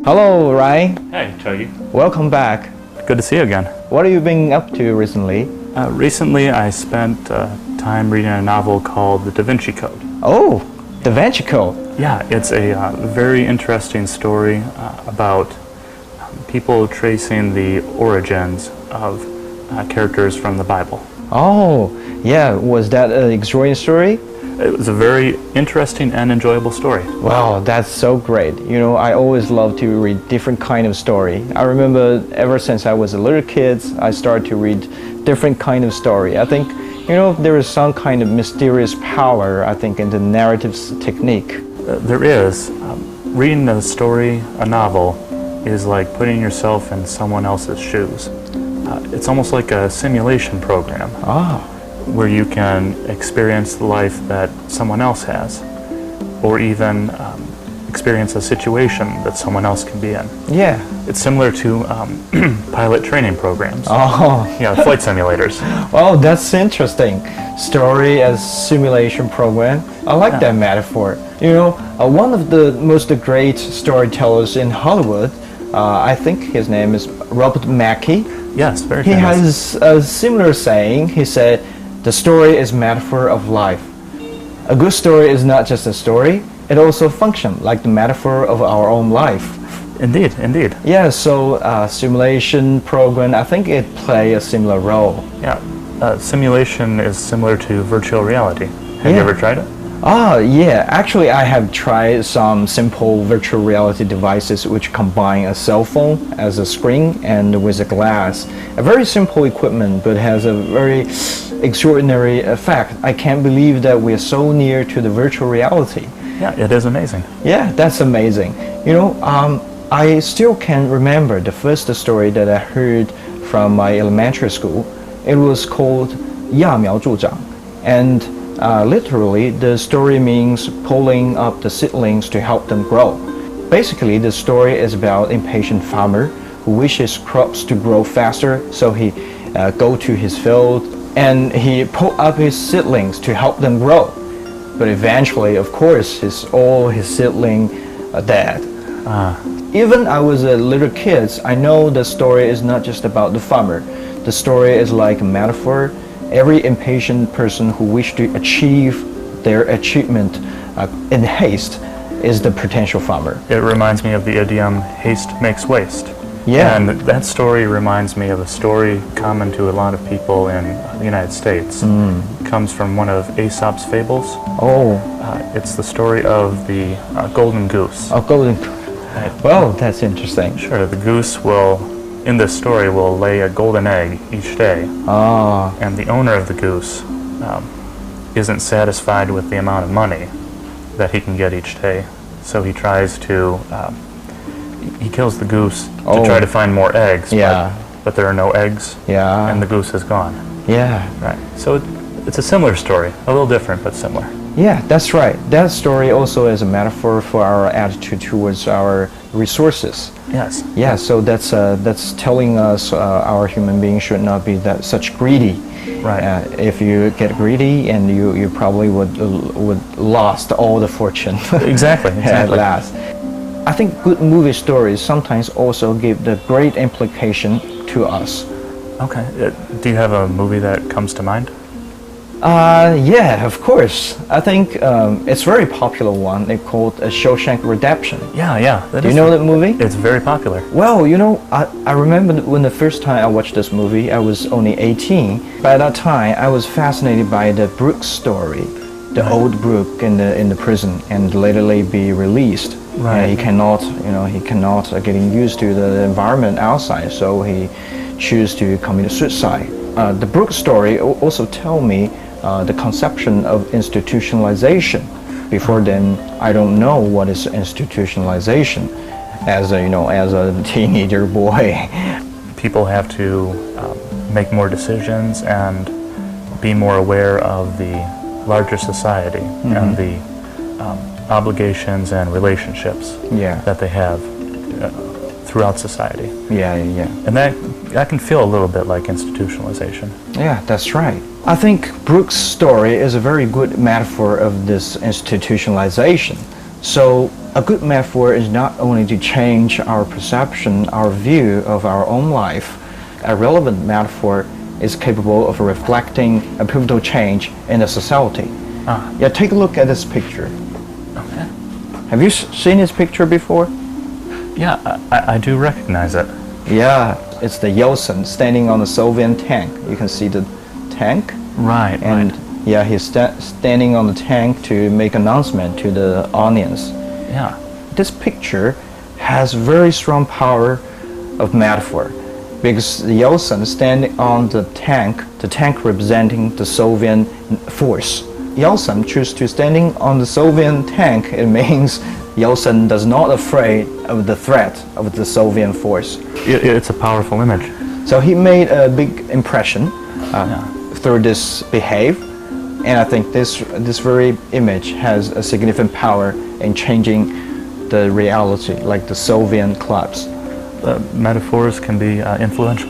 Hello, Ryan. Hey, Chogi. Welcome back. Good to see you again. What have you been up to recently? Recently, I spent time reading a novel called The Da Vinci Code. Oh, Da Vinci Code. Yeah, it's a very interesting story about people tracing the origins of characters from the Bible. Oh, yeah. Was that an extraordinary story? It was a very interesting and enjoyable story. Wow, that's so great. You know, I always love to read different kind of story. I remember ever since I was a little kid, I started to read different kind of story. I think, you know, there is some kind of mysterious power, I think, in the narrative technique. There is. Reading a story, a novel, is like putting yourself in someone else's shoes. It's almost like a simulation program. Where you can experience the life that someone else has, or even experience a situation that someone else can be in. Yeah. It's similar to pilot training programs. Oh. Yeah, flight simulators. Oh, that's interesting. Story as simulation program. I like that metaphor. You know, one of the most great storytellers in Hollywood, I think his name is Robert Mackey. Yes, very He famous. has a similar saying. He said, "The story is metaphor of life." A good story is not just a story, it also functions like the metaphor of our own life. Indeed, indeed. Yeah, so simulation program, I think it play a similar role. Yeah, simulation is similar to virtual reality. Have you ever tried it? Yeah, actually I have tried some simple virtual reality devices which combine a cell phone as a screen and with a glass. A very simple equipment but has a very extraordinary effect. I can't believe that we're so near to the virtual reality. Yeah, it is amazing. Yeah, that's amazing. You know, I still can remember the first story that I heard from my elementary school. It was called 揠苗助长, and literally the story means pulling up the seedlings to help them grow. Basically, the story is about impatient farmer who wishes crops to grow faster, so he go to his field and he pull up his seedlings to help them grow. But eventually, of course, all his seedlings are dead. Even I was a little kid, I know the story is not just about the farmer. The story is like a metaphor. Every impatient person who wishes to achieve their achievement in haste is the potential farmer. It reminds me of the idiom, haste makes waste. Yeah. And that story reminds me of a story common to a lot of people in the United States. It comes from one of Aesop's fables. Oh. It's the story of the golden goose. Oh, golden. Well, that's interesting. Sure, the goose in this story will lay a golden egg each day. And the owner of the goose isn't satisfied with the amount of money that he can get each day. So he tries to, he kills the goose to try to find more eggs. Yeah. But there are no eggs. Yeah. And the goose is gone. Yeah. Right. So it's a similar story, a little different, but similar. Yeah, that's right. That story also is a metaphor for our attitude towards our resources. Yes. Yeah, so that's telling us our human beings should not be that such greedy. Right. If you get greedy, and you probably would lost all the fortune. Exactly. At last. I think good movie stories sometimes also give the great implication to us. Okay. Do you have a movie that comes to mind? Yeah, of course. I think it's a very popular one. It's called Shawshank Redemption. Yeah. Do you know that movie? It's very popular. Well, you know, I remember when the first time I watched this movie, I was only 18. By that time, I was fascinated by the Brooks story, the old Brooke in the prison, and lately be released. Right. He cannot getting used to the environment outside, so he chooses to commit suicide. The Brooks story also tell me the conception of institutionalization. Before then, I don't know what is institutionalization. As a teenager boy, people have to make more decisions and be more aware of the larger society and the obligations and relationships that they have throughout society. Yeah. And that can feel a little bit like institutionalization. Yeah, that's right. I think Brooks' story is a very good metaphor of this institutionalization. So a good metaphor is not only to change our perception, our view of our own life. A relevant metaphor is capable of reflecting a pivotal change in the society. Yeah, take a look at this picture. Okay. Have you seen this picture before? Yeah, I do recognize it. Yeah, it's the Yeltsin standing on the Soviet tank. You can see the tank. Right, And right. yeah, he's standing on the tank to make announcement to the audience. Yeah. This picture has very strong power of metaphor because the Yeltsin standing on the tank representing the Soviet force. Yeltsin choose to standing on the Soviet tank, it means Yeltsin does not afraid of the threat of the Soviet force. It's a powerful image. So he made a big impression through this behave, and I think this very image has a significant power in changing the reality, like the Soviet clubs. Metaphors can be influential.